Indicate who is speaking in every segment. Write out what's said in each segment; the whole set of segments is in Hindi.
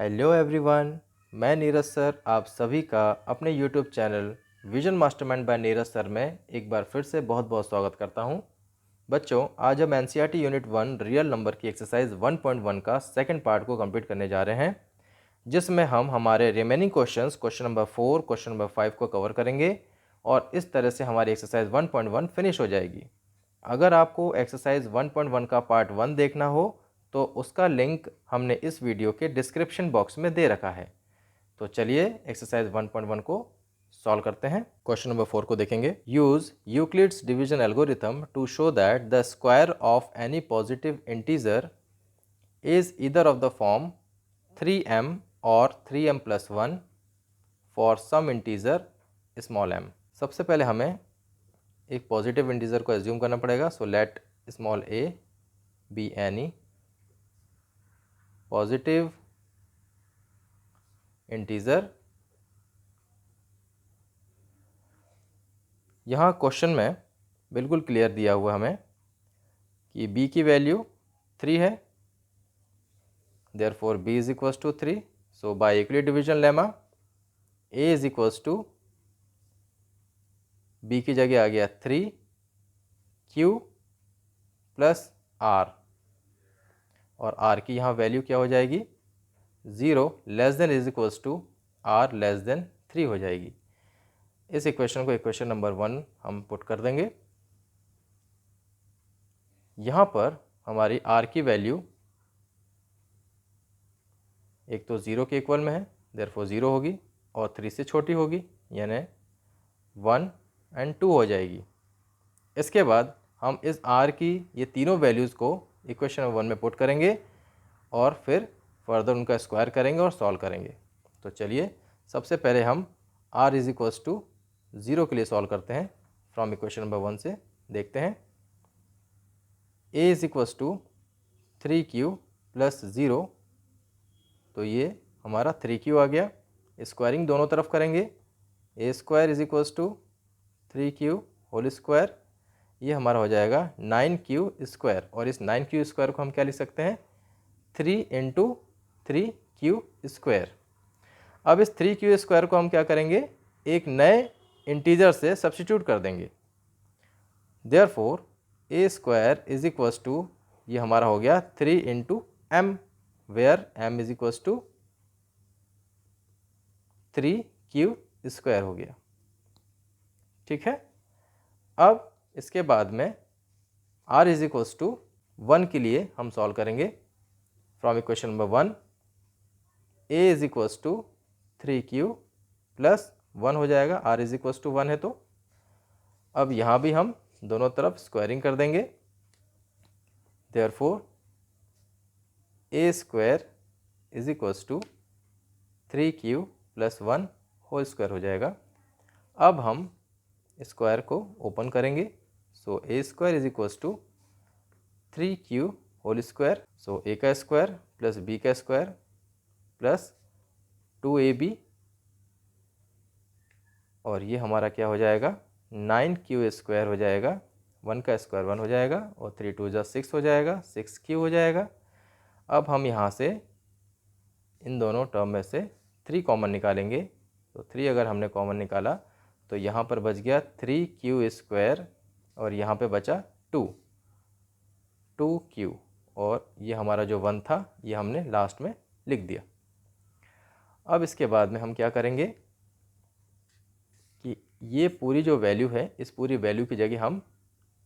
Speaker 1: हेलो एवरीवन, मैं नीरज सर आप सभी का अपने YouTube channel Vision Mastermind by Neeraj sir में एक बार फिर से बहुत बहुत स्वागत करता हूं। बच्चों, आज हम एनसीईआरटी यूनिट 1 रियल नंबर की एक्सरसाइज 1.1 का सेकंड पार्ट को कंप्लीट करने जा रहे हैं, जिसमें हम हमारे remaining question number 4, question number 5 को कवर करेंगे और इस तरह से हमारी एक्सरसाइज 1.1 फिनिश हो जाएगी। अगर आपको एक्सरसाइज 1.1 का पार्ट 1 देखना हो तो उसका लिंक हमने इस वीडियो के डिस्क्रिप्शन बॉक्स में दे रखा है। तो चलिए एक्सरसाइज 1.1 को सॉल्व करते हैं। क्वेश्चन नंबर 4 को देखेंगे। Use Euclid's division algorithm to show that the square of any positive integer is either of the form 3m और 3m plus 1 for some integer small m। सबसे पहले हमें एक पॉजिटिव इंटीजर को एज्यूम करना पड़ेगा। So let small a be any positive integer. यहाँ क्वेश्चन में बिल्कुल क्लियर दिया हुआ हमें कि b की वैल्यू 3 है, therefore b is equals to 3। So by Euclid division lemma a is equals to b की जगह आ गया 3q प्लस r, और r की यहाँ वैल्यू क्या हो जाएगी 0 less than is equals to r less than 3 हो जाएगी। इस इक्वेशन को इक्वेशन नंबर 1 हम पुट कर देंगे। यहाँ पर हमारी r की वैल्यू एक तो 0 के इक्वल में है, देयरफॉर 0 होगी, और 3 से छोटी होगी यानी 1 एंड 2 हो जाएगी। इसके बाद हम इस r की ये तीनों वैल्यूज़ को इक्वेशन नंबर 1 में पुट करेंगे और फिर फर्दर उनका स्क्वायर करेंगे और सॉल्व करेंगे। तो चलिए सबसे पहले हम r इज इक्वल्स टू 0 के लिए सॉल्व करते हैं। फ्रॉम इक्वेशन नंबर 1 से देखते हैं। a is equals to 3q plus 0, तो ये हमारा 3q आ गया। स्क्वायरिंग दोनों तरफ करेंगे। A square is equals to 3q whole square, ये हमारा हो जाएगा 9q स्क्वायर, और इस 9q स्क्वायर को हम क्या लिख सकते हैं 3 इंटू 3q स्क्वायर। अब इस 3q स्क्वायर को हम क्या करेंगे एक नए इंटीजर से सब्स्टिट्यूट कर देंगे। Therefore a square is equals to, ये हमारा हो गया 3 into m, where m is equals to 3q square हो गया। ठीक है। अब इसके बाद में r इज इक्वल्स टू 1 के लिए हम सॉल्व करेंगे। From equation number 1 a is equals to 3q plus 1 हो जाएगा, r इज इक्वल्स टू 1 है तो। अब यहाँ भी हम दोनों तरफ स्क्वायरिंग कर देंगे। Therefore a square is equals to 3q plus 1 whole square हो जाएगा। अब हम स्क्वायर को ओपन करेंगे। So a square is equals to 3q whole square, so a का स्क्वायर प्लस b का स्क्वायर प्लस 2ab, और ये हमारा क्या हो जाएगा 9q स्क्वायर हो जाएगा। 1 का स्क्वायर 1 हो जाएगा और 3 2 जा 6 हो जाएगा, 6q हो जाएगा। अब हम यहाँ से इन दोनों टर्म में से 3 कॉमन निकालेंगे। तो 3 अगर हमने कॉमन निकाला तो यहाँ पर बच गया 3q स्क्वायर, और यहाँ पे बचा 2q, और ये हमारा जो 1 था ये हमने लास्ट में लिख दिया। अब इसके बाद में हम क्या करेंगे कि ये पूरी जो वैल्यू है, इस पूरी वैल्यू की जगह हम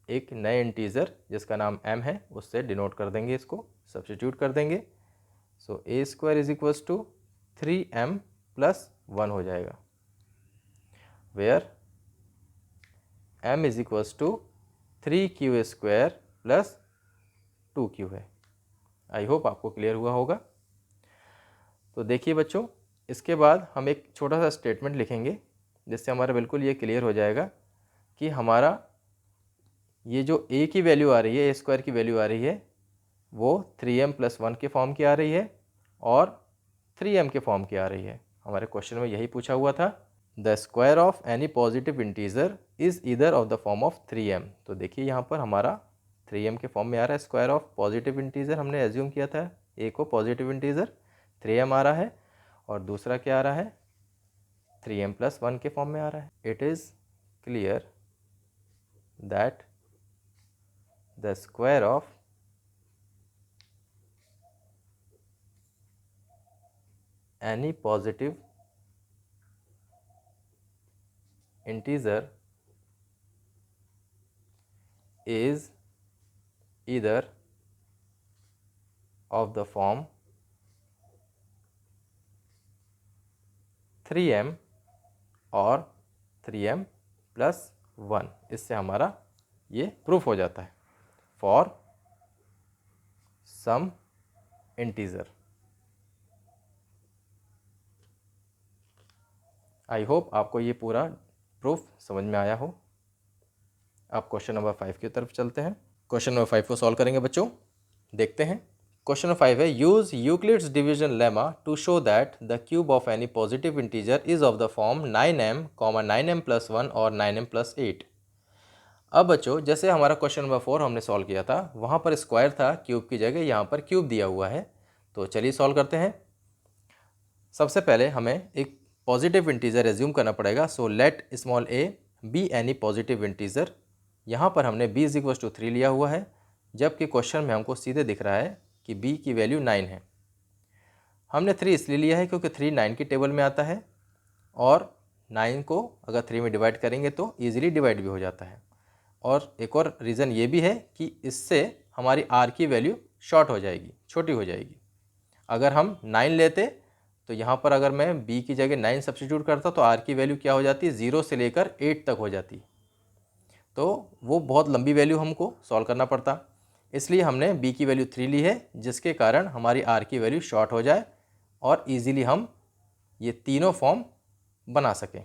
Speaker 1: एक नए इंटीजर जिसका नाम m है उससे डिनोट कर देंगे, इसको सब्स्टिट्यूट कर देंगे। So a square is equals to 3m plus 1 हो जाएगा, where m is equals to 3q square plus 2q है। आई होप आपको क्लियर हुआ होगा। तो देखिए बच्चों, इसके बाद हम एक छोटा सा स्टेटमेंट लिखेंगे जिससे हमारा बिल्कुल ये क्लियर हो जाएगा कि हमारा ये जो a की वैल्यू आ रही है, a स्क्वायर की वैल्यू आ रही है, वो 3m प्लस 1 के फॉर्म की आ रही है और 3m के फॉर्म की आ रही है। हमारे क्वेश्चन में यही पूछा हुआ था। The square of any positive integer is either of the form of 3m। तो देखिए यहाँ पर हमारा 3m के फॉर्म में आ रहा है। स्क्वायर ऑफ पॉजिटिव इंटीजर हमने एज्यूम किया था a को पॉजिटिव इंटीजर, 3m आ रहा है और दूसरा क्या आ रहा है 3m+1 के फॉर्म में आ रहा है। It is clear that the square of any positive integer is either of the form 3m और 3m+1। इससे हमारा ये प्रूफ हो जाता है for some integer. I hope आपको ये पूरा प्रूफ समझ में आया हो। अब क्वेश्चन नंबर 5 की तरफ चलते हैं। क्वेश्चन नंबर 5 को सॉल्व करेंगे बच्चों। देखते हैं। क्वेश्चन नंबर 5 है use Euclid's division lemma to show that the cube of any positive integer is of the form 9m, 9m+1 और 9m+8। अब बच्चों जैसे हमारा क्वेश्चन नंबर 4 हमने सॉल्व किया था, वहाँ पर स्क्वायर था, क्यूब की जगह यहाँ पर क्यूब दिया हुआ है। तो चलिए सॉल्व करते हैं। सबसे पहले हमें एक पॉजिटिव इंटीजर एज्यूम करना पड़ेगा। So let small a be any positive integer. यहाँ पर हमने b = 3 लिया हुआ है, जबकि क्वेश्चन में हमको सीधे दिख रहा है कि b की वैल्यू 9 है। हमने 3 इसलिए लिया है क्योंकि 3 9 की टेबल में आता है और 9 को अगर 3 में डिवाइड करेंगे तो ईजिली डिवाइड भी हो जाता है। और एक और रीज़न ये भी है कि इससे हमारी r की वैल्यू शॉर्ट हो जाएगी, छोटी हो जाएगी। अगर हम 9 लेते तो यहाँ पर अगर मैं b की जगह 9 सब्स्टिट्यूट करता तो r की वैल्यू क्या हो जाती है 0 से लेकर 8 तक हो जाती। तो वो बहुत लंबी वैल्यू हमको सॉल्व करना पड़ता। इसलिए हमने b की वैल्यू 3 ली है, जिसके कारण हमारी r की वैल्यू शॉर्ट हो जाए और ईज़िली हम ये तीनों फॉर्म बना सकें।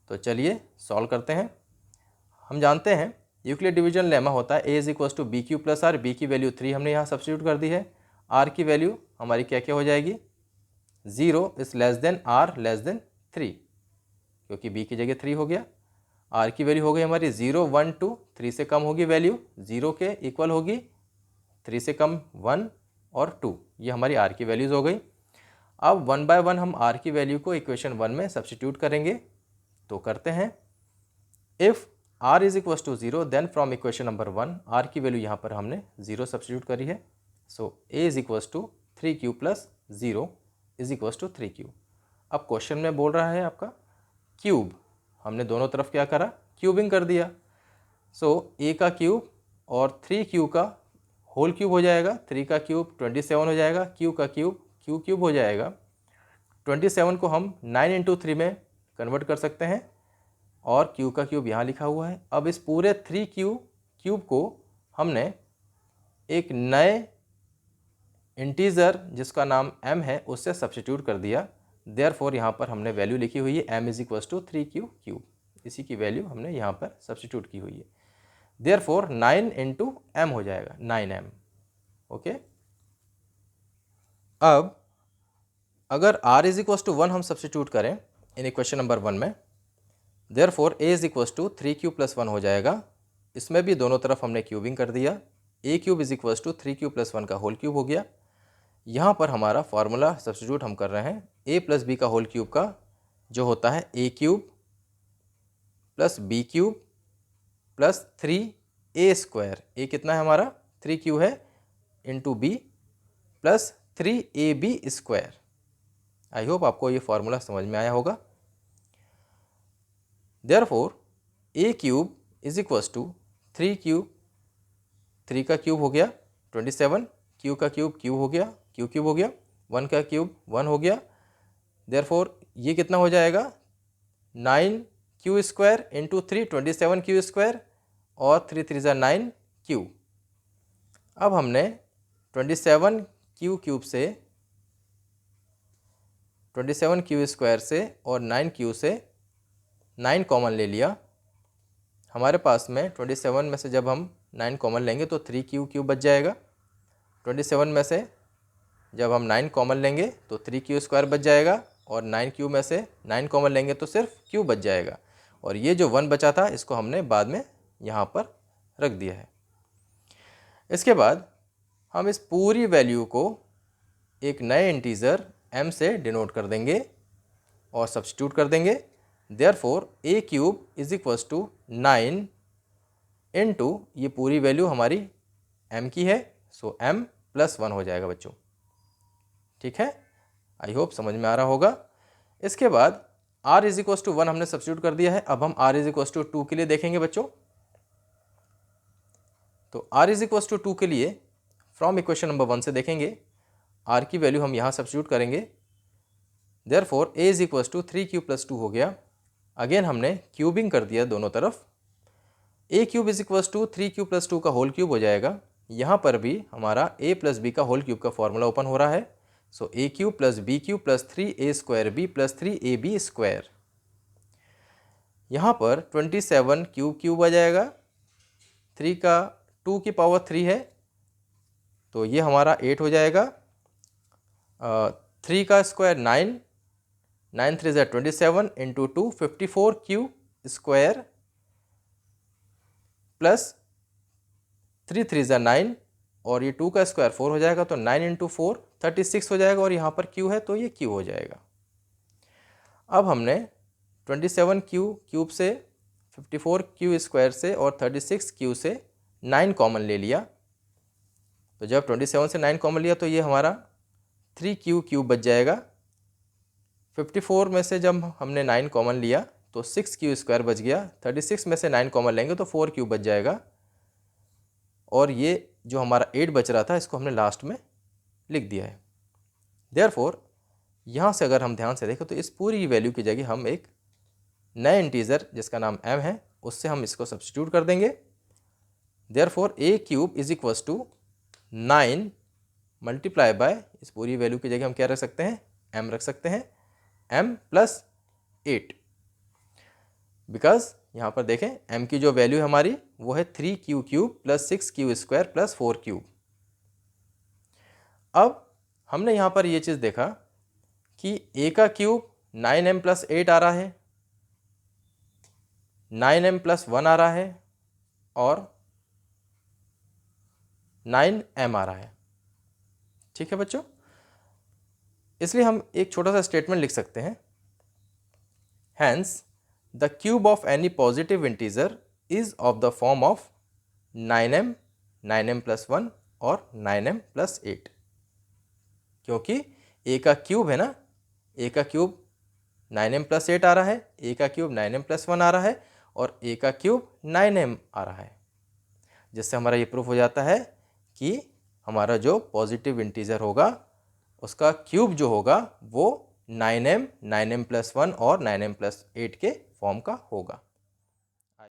Speaker 1: तो चलिए सॉल्व करते हैं। हम जानते हैं यूक्लिड डिवीजन लेमा होता है a = b³ + r। b की वैल्यू 3 हमने यहाँ सब्स्टिट्यूट कर दी है। r की वैल्यू हमारी क्या क्या हो जाएगी 0 is less than r less than 3, क्योंकि b की जगह 3 हो गया। r की वैल्यू हो गई हमारी 0 1 2, 3 से कम होगी वैल्यू, 0 के इक्वल होगी, 3 से कम 1 और 2, ये हमारी r की वैल्यूज़ हो गई। अब 1 बाय 1 हम r की वैल्यू को इक्वेशन 1 में सब्स्टिट्यूट करेंगे। तो करते हैं। If r = 0 then from equation number 1 r की वैल्यू यहाँ पर हमने 0 सब्स्टिट्यूट करी है। सो a = 3q + 0 = 3q। अब क्वेश्चन में बोल रहा है आपका क्यूब, हमने दोनों तरफ क्या करा क्यूबिंग कर दिया। सो a का क्यूब और 3q का होल क्यूब हो जाएगा, 3 का क्यूब 27 हो जाएगा, q का क्यूब क्यूब हो जाएगा। 27 को हम 9 × 3 में कन्वर्ट कर सकते हैं और q का क्यूब यहाँ लिखा हुआ है। अब इस पूरे 3q क्यूब को हमने एक नए इंटीजर जिसका नाम m है उससे सब्स्टिट्यूट कर दिया। देयरफॉर यहाँ पर हमने वैल्यू लिखी हुई है m = 3q क्यूब, इसी की वैल्यू हमने यहाँ पर सब्स्टिट्यूट की हुई है। देयरफॉर 9 × m हो जाएगा 9m। ओके। अब अगर r = 1 हम सब्स्टिट्यूट करें इन इक्वेशन नंबर 1 में, देयरफॉर a = 3q + 1 हो जाएगा। इसमें भी दोनों तरफ हमने क्यूबिंग कर दिया। a³ = 3q + 1 का होल क्यूब हो गया। यहाँ पर हमारा फार्मूला सब्स्टिट्यूट हम कर रहे हैं a + b का होल क्यूब का, जो होता है a³ + b³ + 3a²। a कितना है हमारा 3q है इंटू b + 3ab²। आई होप आपको ये फार्मूला समझ में आया होगा। देयरफॉर a³ = 3q, 3 का क्यूब हो गया 27, q का क्यूब हो गया q³ हो गया, 1 का क्यूब 1 हो गया। देयरफॉर ये कितना हो जाएगा 9q² × 3 27q² और 3 3 = 9q। अब हमने 27q³ से 27q² से और 9q से 9 कॉमन ले लिया। हमारे पास में 27 में से जब हम 9 कॉमन लेंगे तो 3q³ बच जाएगा। 27 में से जब हम 9 कॉमन लेंगे तो 3q² बच जाएगा और 9q में से 9 कॉमन लेंगे तो सिर्फ q बच जाएगा। और ये जो 1 बचा था इसको हमने बाद में यहाँ पर रख दिया है। इसके बाद हम इस पूरी वैल्यू को एक नए इंटीज़र m से डिनोट कर देंगे और सब्स्टिट्यूट कर देंगे। Therefore a cube is equals to 9 into ये पूरी वैल्यू हमारी m की है, सो m + 1 हो जाएगा बच्चों। ठीक है, आई होप समझ में आ रहा होगा। इसके बाद r इज इक्वल्स टू 1 हमने सब्स्टिट्यूट कर दिया है। अब हम r इज इक्वल्स टू 2 के लिए देखेंगे बच्चों। तो r इज इक्वल्स टू 2 के लिए फ्रॉम इक्वेशन नंबर 1 से देखेंगे, r की वैल्यू हम यहाँ सब्स्टिट्यूट करेंगे। Therefore a is equals to 3 cube + 2 हो गया। अगेन हमने क्यूबिंग कर दिया दोनों तरफ। a cube is equals to 3 cube + 2 का होल क्यूब हो जाएगा। यहाँ पर भी हमारा a + b का होल क्यूब का फॉर्मूला ओपन हो रहा है। सो a cube + b cube + 3a² b + 3ab²। यहाँ पर 27 क्यूब आ जाएगा। 3 का 2 की पावर 3 है, तो ये हमारा 8 हो जाएगा। 3 का स्क्वायर 9, 9 3 ज़ा 27 इंटू 2 54 क्यूब स्क्वायर प्लस 3 3 ज़ा 9 और ये 2 का स्क्वायर 4 हो जाएगा, तो 9 इंटू 4 36 हो जाएगा और यहाँ पर क्यू है तो ये क्यू हो जाएगा। अब हमने 27 क्यूब से 54 क्यू स्क्वायर से और 36 क्यू से 9 कॉमन ले लिया। तो जब 27 से 9 कॉमन लिया तो ये हमारा 3 क्यूब बच जाएगा। 54 में से जब हमने 9 कॉमन लिया तो 6 क्यू स्क्वायर बच गया। 36 में से 9 कॉमन लेंगे तो 4 क्यूब बच जाएगा। और ये जो हमारा 8 बच रहा था इसको हमने लास्ट में लिख दिया है। देयरफॉर यहाँ से अगर हम ध्यान से देखें तो इस पूरी वैल्यू की जगह हम एक नए इंटीज़र जिसका नाम m है उससे हम इसको सब्स्टिट्यूट कर देंगे। Therefore a cube is equals to 9 multiply by, इस पूरी वैल्यू की जगह हम क्या रख सकते हैं, m रख सकते हैं, m + 8। बिकॉज यहाँ पर देखें m की जो वैल्यू है हमारी वो है 3 क्यूब + 6 क्यू स्क्वायर + 4 क्यूब। अब हमने यहाँ पर ये चीज़ देखा कि a का क्यूब 9m + 8 आ रहा है, 9m + 1 आ रहा है और 9m आ रहा है। ठीक है बच्चों, इसलिए हम एक छोटा सा स्टेटमेंट लिख सकते हैं। Hence the cube of any positive integer is of the form of 9m, 9m + 1 और 9m + 8। क्योंकि a का क्यूब है ना, a का क्यूब 9m + 8 आ रहा है, a का क्यूब 9m + 1 आ रहा है और a का क्यूब 9m आ रहा है, जिससे हमारा ये प्रूफ हो जाता है कि हमारा जो पॉजिटिव इंटीजर होगा उसका क्यूब जो होगा वो 9m, 9m + 1 और 9m + 8 के फॉर्म का होगा।